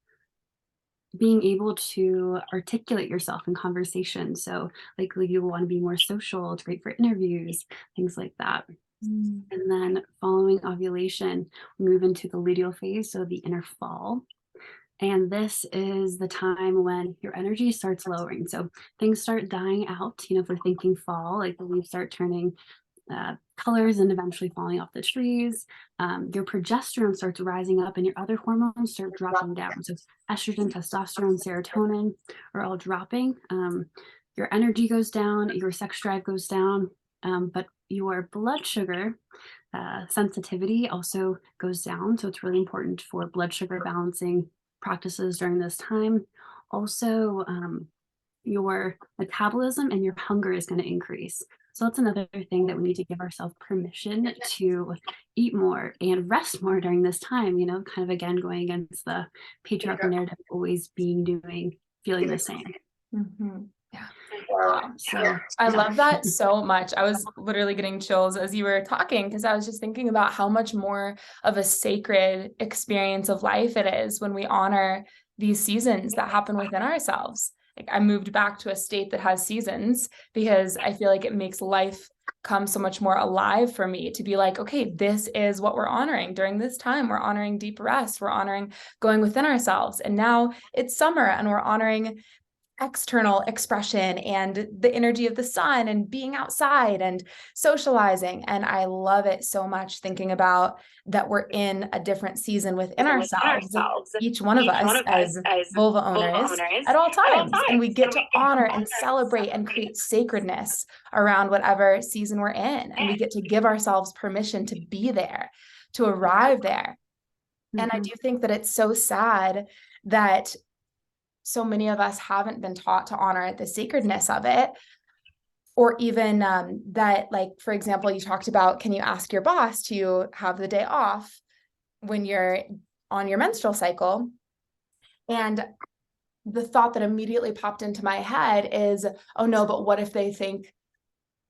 being able to articulate yourself in conversation. So likely you will want to be more social. It's great for interviews, things like that. And then following ovulation, we move into the luteal phase, so the inner fall. And this is the time when your energy starts lowering. So things start dying out. If we're thinking fall, like the leaves start turning colors and eventually falling off the trees. Your progesterone starts rising up and your other hormones start dropping down. So estrogen, testosterone, serotonin are all dropping. Your energy goes down, your sex drive goes down, but your blood sugar sensitivity also goes down. So it's really important for blood sugar balancing practices during this time. Also, your metabolism and your hunger is going to increase. So that's another thing that we need to give ourselves permission to eat more and rest more during this time, kind of again going against the patriarchal narrative, always feeling the same. Yeah. Wow. So I love that so much. I was literally getting chills as you were talking because I was just thinking about how much more of a sacred experience of life it is when we honor these seasons that happen within ourselves. Like I moved back to a state that has seasons because I feel like it makes life come so much more alive for me to be like, okay, this is what we're honoring during this time. We're honoring deep rest. We're honoring going within ourselves. And now it's summer and we're honoring external expression and the energy of the sun and being outside and socializing. And I love it so much thinking about that we're in a different season within ourselves, each one of us as vulva owners at all times. And we get to honor and celebrate and create sacredness around whatever season we're in. And we get to give ourselves permission to be there, to arrive there. And I do think that it's so sad that so many of us haven't been taught to honor the sacredness of it, or even that, like, for example, you talked about, can you ask your boss to have the day off when you're on your menstrual cycle? And the thought that immediately popped into my head is, oh no, but what if they think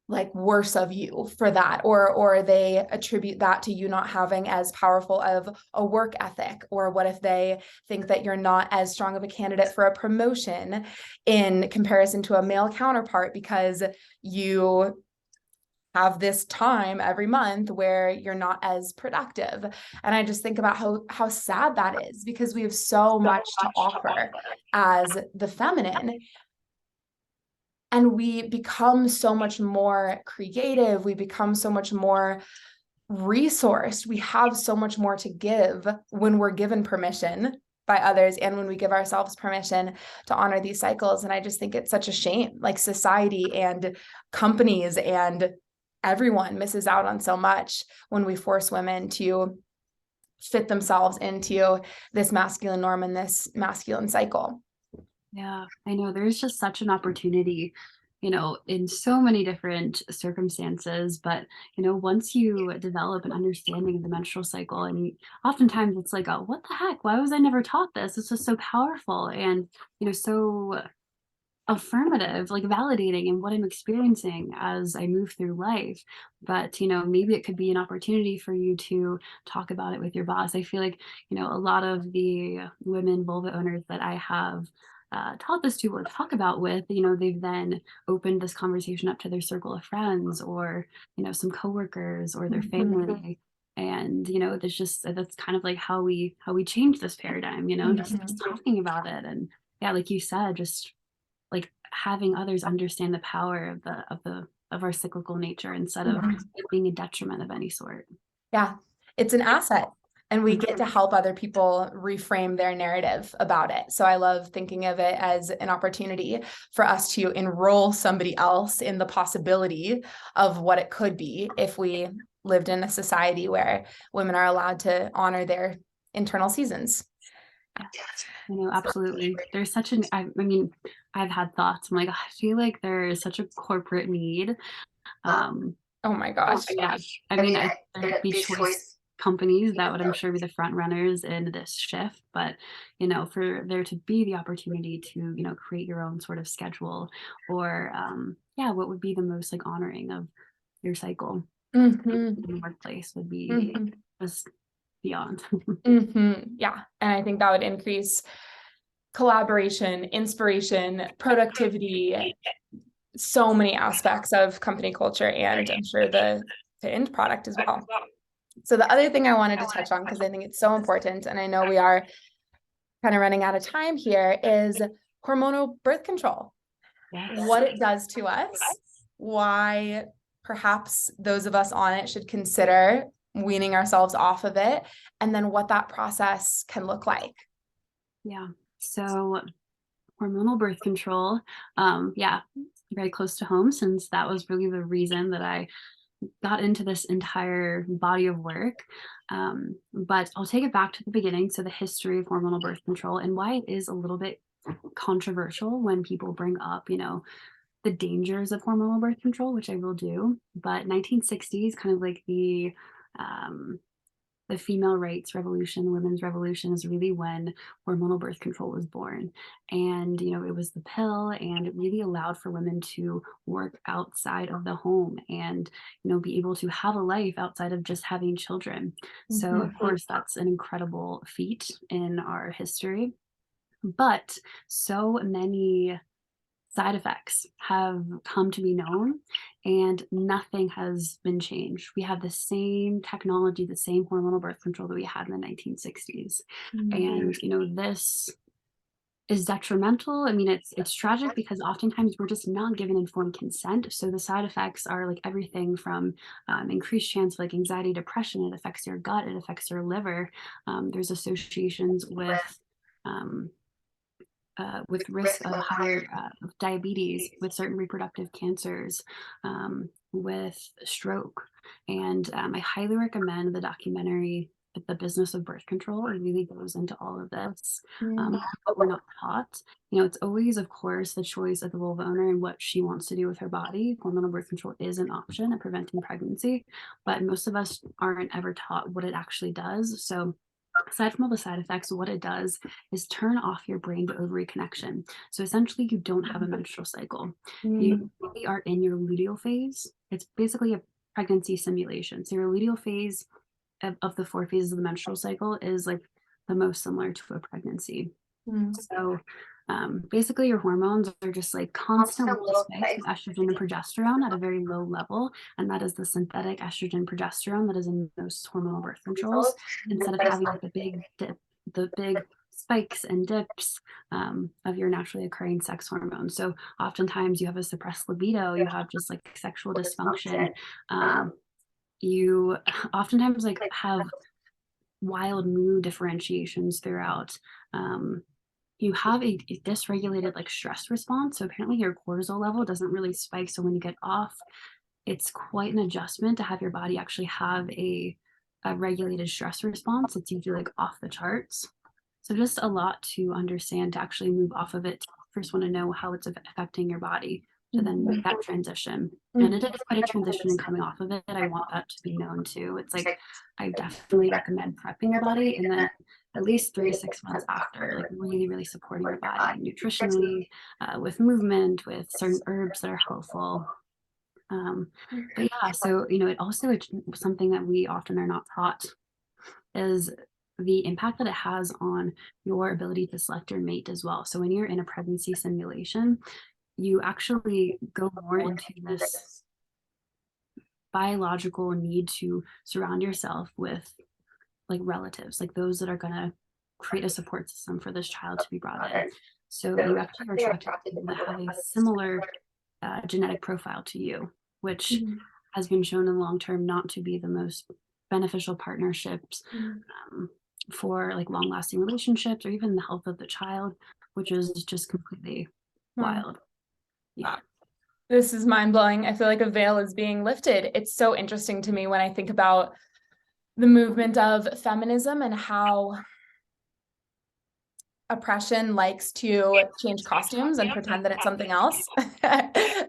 like worse of you for that, or they attribute that to you not having as powerful of a work ethic? Or what if they think that you're not as strong of a candidate for a promotion in comparison to a male counterpart because you have this time every month where you're not as productive? And I just think about how sad that is, because we have so much to offer as the feminine. And we become so much more creative. We become so much more resourced. We have so much more to give when we're given permission by others and when we give ourselves permission to honor these cycles. And I just think it's such a shame, like society and companies and everyone misses out on so much when we force women to fit themselves into this masculine norm and this masculine cycle. Yeah, I know there's just such an opportunity, in so many different circumstances. But, once you develop an understanding of the menstrual cycle, and oftentimes it's like, oh, what the heck? Why was I never taught this? This is so powerful and, so affirmative, like validating in what I'm experiencing as I move through life. But, maybe it could be an opportunity for you to talk about it with your boss. I feel like, a lot of the women vulva owners that I have taught this to or talk about with, they've then opened this conversation up to their circle of friends or, some coworkers or their family. And, that's kind of like how we change this paradigm, just talking about it. And yeah, like you said, just like having others understand the power of our cyclical nature instead of it being a detriment of any sort. Yeah, it's an asset. and we get to help other people reframe their narrative about it. So I love thinking of it as an opportunity for us to enroll somebody else in the possibility of what it could be if we lived in a society where women are allowed to honor their internal seasons. Absolutely. There's such an, I mean, I've had thoughts. I'm like, I feel like there is such a corporate need. Oh my gosh. Yeah. I mean, there'd be choice companies that would, I'm sure, be the front runners in this shift, but for there to be the opportunity to create your own sort of schedule, or what would be the most like honoring of your cycle in the workplace would be just beyond. Yeah, and I think that would increase collaboration, inspiration, productivity, so many aspects of company culture, and I'm sure the end product as well. So the other thing I wanted to touch on, because I think it's so important, and I know we are kind of running out of time here, is hormonal birth control. Yes. What it does to us, why perhaps those of us on it should consider weaning ourselves off of it, and then what that process can look like. Yeah. So hormonal birth control, very close to home, since that was really the reason that I got into this entire body of work. But I'll take it back to the beginning. So the history of hormonal birth control and why it is a little bit controversial when people bring up, the dangers of hormonal birth control, which I will do. But 1960s, kind of like the female rights revolution, women's revolution, is really when hormonal birth control was born. And, it was the pill, and it really allowed for women to work outside of the home and, be able to have a life outside of just having children. So, of course, that's an incredible feat in our history. But so many side effects have come to be known, and nothing has been changed. We have the same technology, the same hormonal birth control that we had in the 1960s. And this is detrimental. I mean, it's tragic because oftentimes we're just not given informed consent. So the side effects are like everything from increased chance of like anxiety, depression. It affects your gut, it affects your liver. There's associations with risk of higher diabetes, with certain reproductive cancers, with stroke. And I highly recommend the documentary, The Business of Birth Control. It really goes into all of this, but we're not taught. It's always, of course, the choice of the vulva owner and what she wants to do with her body. Hormonal birth control is an option at preventing pregnancy, but most of us aren't ever taught what it actually does. So aside from all the side effects, what it does is turn off your brain to ovary connection. So essentially, you don't have a menstrual cycle. You really are in your luteal phase. It's basically a pregnancy simulation. So your luteal phase of the 4 phases of the menstrual cycle is like the most similar to a pregnancy. So basically, your hormones are just like constant little spikes with estrogen and progesterone at a very low level, and that is the synthetic estrogen progesterone that is in most hormonal birth controls, instead of having like the big spikes and dips of your naturally occurring sex hormones. So oftentimes you have a suppressed libido, you have just like sexual dysfunction, you oftentimes like have wild mood differentiations throughout. You have a dysregulated like stress response. So apparently your cortisol level doesn't really spike. So when you get off, it's quite an adjustment to have your body actually have a regulated stress response. It's usually like off the charts. So just a lot to understand to actually move off of it. First want to know how it's affecting your body to then make that transition. And it is quite a transition in coming off of it. I want that to be known too. It's like, I definitely recommend prepping your body, and then at least 3 to 6 months after, like really, really supporting your body nutritionally, with movement, with certain herbs that are helpful. But yeah, so, it also is something that we often are not taught is the impact that it has on your ability to select your mate as well. So when you're in a pregnancy simulation, you actually go more into this biological need to surround yourself with like relatives, like those that are going to create a support system for this child to be brought in. So you actually are attracted to people that have a similar genetic profile to you, which has been shown in long term not to be the most beneficial partnerships, for like long lasting relationships or even the health of the child, which is just completely wild. Yeah. This is mind blowing. I feel like a veil is being lifted. It's so interesting to me when I think about the movement of feminism and how oppression likes to change costumes and pretend that it's something else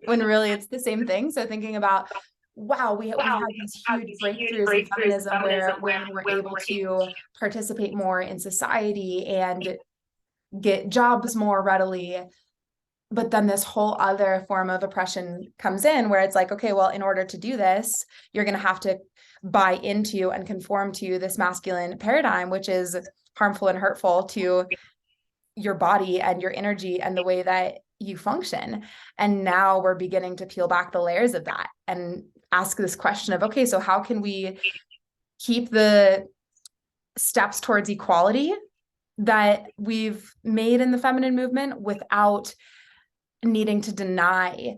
when really it's the same thing. So thinking about, wow, we had these huge breakthroughs in feminism where women were able to participate more in society and get jobs more readily. But then this whole other form of oppression comes in where it's like, okay, well, in order to do this, you're going to have to buy into and conform to this masculine paradigm, which is harmful and hurtful to your body and your energy and the way that you function. And now we're beginning to peel back the layers of that and ask this question of, okay, so how can we keep the steps towards equality that we've made in the feminine movement without needing to deny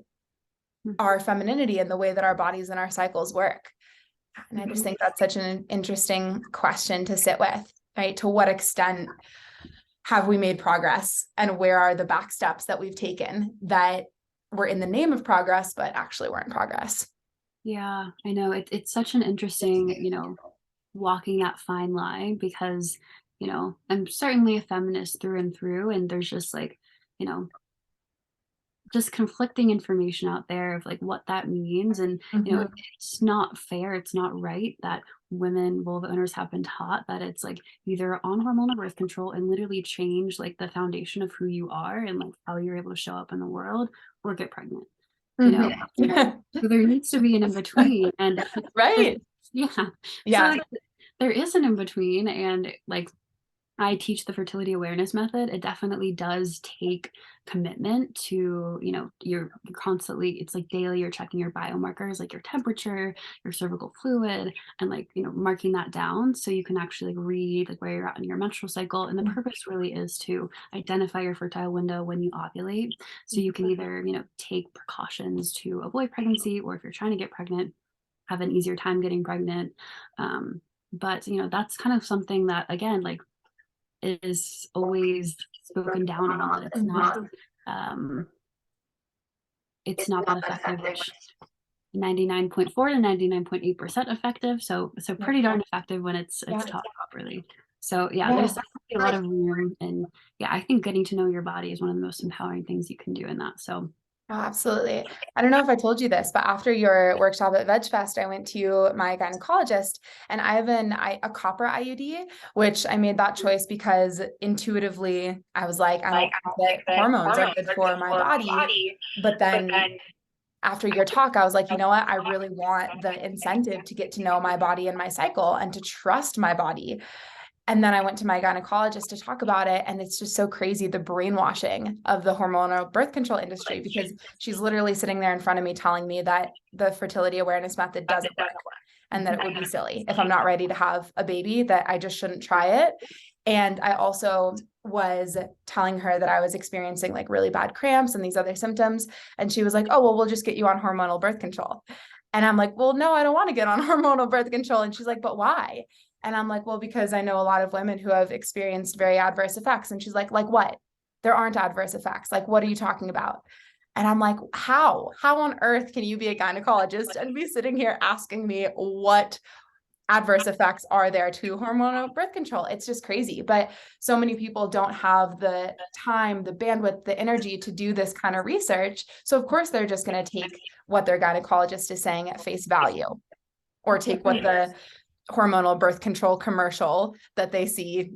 our femininity and the way that our bodies and our cycles work? And I just think that's such an interesting question to sit with, right? To what extent have we made progress, and where are the back steps that we've taken that were in the name of progress, but actually weren't progress? Yeah, I know. It's such an interesting, walking that fine line, because, I'm certainly a feminist through and through, and there's just like, just conflicting information out there of like what that means. And it's not fair, it's not right that women vulva owners have been taught that it's like either on hormonal birth control and literally change like the foundation of who you are and like how you're able to show up in the world, or get pregnant. So there needs to be an in-between. And right. Yeah. So there is an in-between, and like I teach the fertility awareness method. It definitely does take commitment to, you're constantly, it's like daily, you're checking your biomarkers, like your temperature, your cervical fluid, and like, marking that down so you can actually like read like where you're at in your menstrual cycle. And the purpose really is to identify your fertile window when you ovulate. So you can either, take precautions to avoid pregnancy, or if you're trying to get pregnant, have an easier time getting pregnant. But, that's kind of something that, again, like, is always spoken down on, that it's not that effective, which 99.4 to 99.8% effective. So pretty darn effective when it's taught properly. So there's definitely a lot of room. And I think getting to know your body is one of the most empowering things you can do in that. So oh, absolutely. I don't know if I told you this, but after your workshop at VegFest, I went to my gynecologist, and I have a copper IUD, which I made that choice because intuitively I was like, I don't think that hormones are good for my body. But then after your talk, I was like, you know what? I really want the incentive to get to know my body and my cycle and to trust my body. And then I went to my gynecologist to talk about it. And it's just so crazy, the brainwashing of the hormonal birth control industry, because she's literally sitting there in front of me telling me that the fertility awareness method doesn't work and that it would be silly if I'm not ready to have a baby, that I just shouldn't try it. And I also was telling her that I was experiencing like really bad cramps and these other symptoms. And she was like, oh, well, we'll just get you on hormonal birth control. And I'm like, well, no, I don't want to get on hormonal birth control. And she's like, but why? And I'm like, well, because I know a lot of women who have experienced very adverse effects. And she's like what? There aren't adverse effects. Like, what are you talking about? And I'm like, how on earth can you be a gynecologist and be sitting here asking me what adverse effects are there to hormonal birth control? It's just crazy. But so many people don't have the time, the bandwidth, the energy to do this kind of research. So of course, they're just going to take what their gynecologist is saying at face value, or take what the hormonal birth control commercial that they see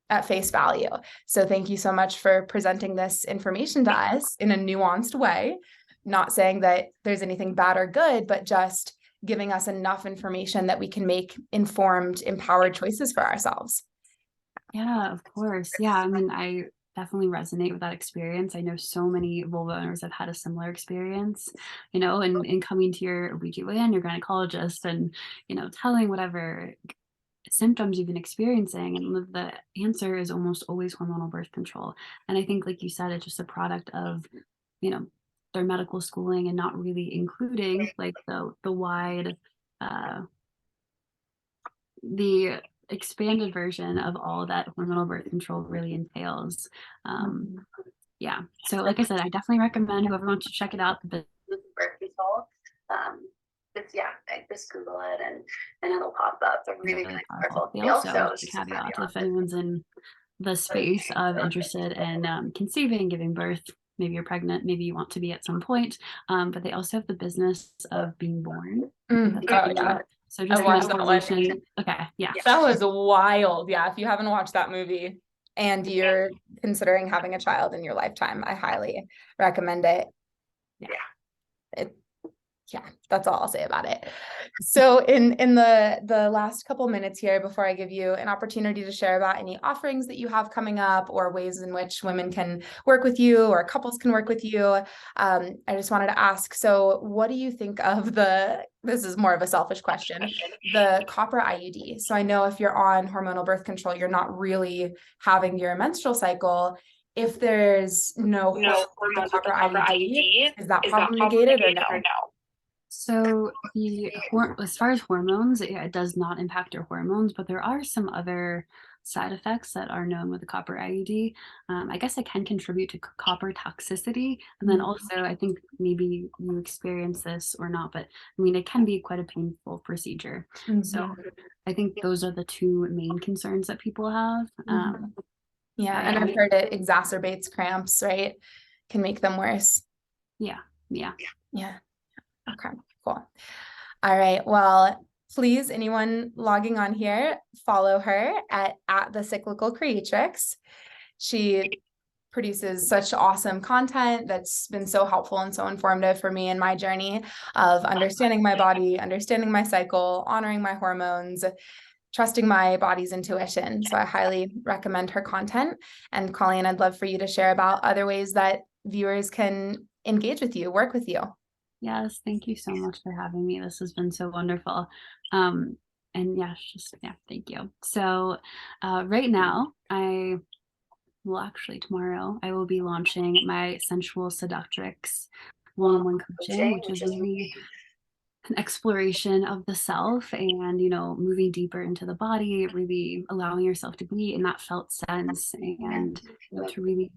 at face value. So thank you so much for presenting this information to us in a nuanced way, not saying that there's anything bad or good, but just giving us enough information that we can make informed, empowered choices for ourselves. Yeah, of course. Yeah, I mean, I definitely resonate with that experience. I know so many vulva owners have had a similar experience, and coming to your OBGYN, your gynecologist, and, telling whatever symptoms you've been experiencing, and the answer is almost always hormonal birth control. And I think, like you said, it's just a product of, their medical schooling and not really including like the wide the expanded version of all that hormonal birth control really entails. Yeah. So like I said, I definitely recommend whoever wants to check it out. Birth control. It's just Google it and it'll pop up. They're really, really powerful. They also, just a caveat, if anyone's in the space of interested in conceiving, giving birth, maybe you're pregnant, maybe you want to be at some point, but they also have the business of being born. Yeah. So just watched that one. Okay, yeah. That was wild. Yeah, if you haven't watched that movie and you're considering having a child in your lifetime, I highly recommend it. Yeah, that's all I'll say about it. So in the last couple minutes here, before I give you an opportunity to share about any offerings that you have coming up or ways in which women can work with you or couples can work with you, I just wanted to ask, so what do you think of this is more of a selfish question, the copper IUD? So I know if you're on hormonal birth control, you're not really having your menstrual cycle. If there's no hormonal copper IUD, is that problem negated or no? So as far as hormones, it does not impact your hormones, but there are some other side effects that are known with the copper IUD. I guess it can contribute to copper toxicity. And then also, I think maybe you experience this or not, but I mean, it can be quite a painful procedure. So I think those are the two main concerns that people have. Yeah, and I've heard it exacerbates cramps, right? Can make them worse. Yeah. Okay, cool. All right. Well, please, anyone logging on here, follow her at the Cyclical Creatrix. She produces such awesome content that's been so helpful and so informative for me in my journey of understanding my body, understanding my cycle, honoring my hormones, trusting my body's intuition. So I highly recommend her content. And Colleen, I'd love for you to share about other ways that viewers can engage with you, work with you. Yes, thank you so much for having me. This has been so wonderful. And thank you. So right now, tomorrow, I will be launching my Sensual Seductrix one-on-one coaching, which is really an exploration of the self and, moving deeper into the body, really allowing yourself to be in that felt sense and to really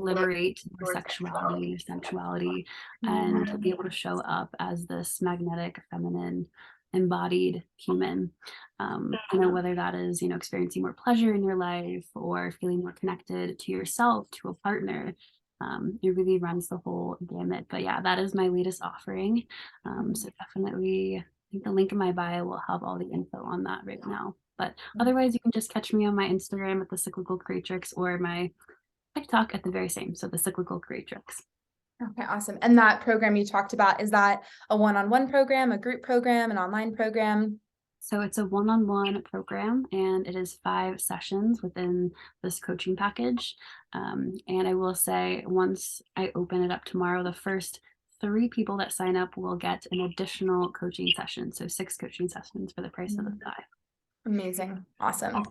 liberate your sexuality, your sensuality, and to be able to show up as this magnetic, feminine, embodied human. Whether that is, experiencing more pleasure in your life or feeling more connected to yourself, to a partner. It really runs the whole gamut. But yeah, that is my latest offering. So definitely, I think the link in my bio will have all the info on that right now. But otherwise, you can just catch me on my Instagram at the Cyclical Creatrix or my TikTok at the very same. So the Cyclical Creatrix. Okay, awesome. And that program you talked about, is that a one-on-one program, a group program, an online program? So it's a one-on-one program and it is 5 sessions within this coaching package. And I will say, once I open it up tomorrow, the first 3 people that sign up will get an additional coaching session. So 6 coaching sessions for the price of the 5. Amazing. Awesome.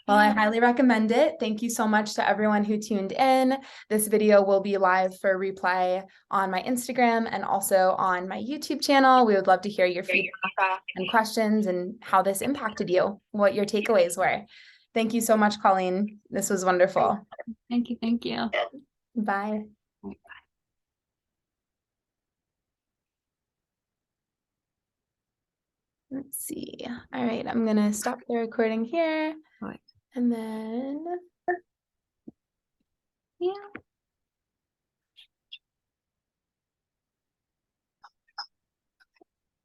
Well, I highly recommend it. Thank you so much to everyone who tuned in. This video will be live for replay on my Instagram and also on my YouTube channel. We would love to hear your feedback and questions and how this impacted you, what your takeaways were. Thank you so much, Colleen. This was wonderful. Thank you. Thank you. Bye. Bye. Let's see. All right, I'm gonna stop the recording here. Bye. And then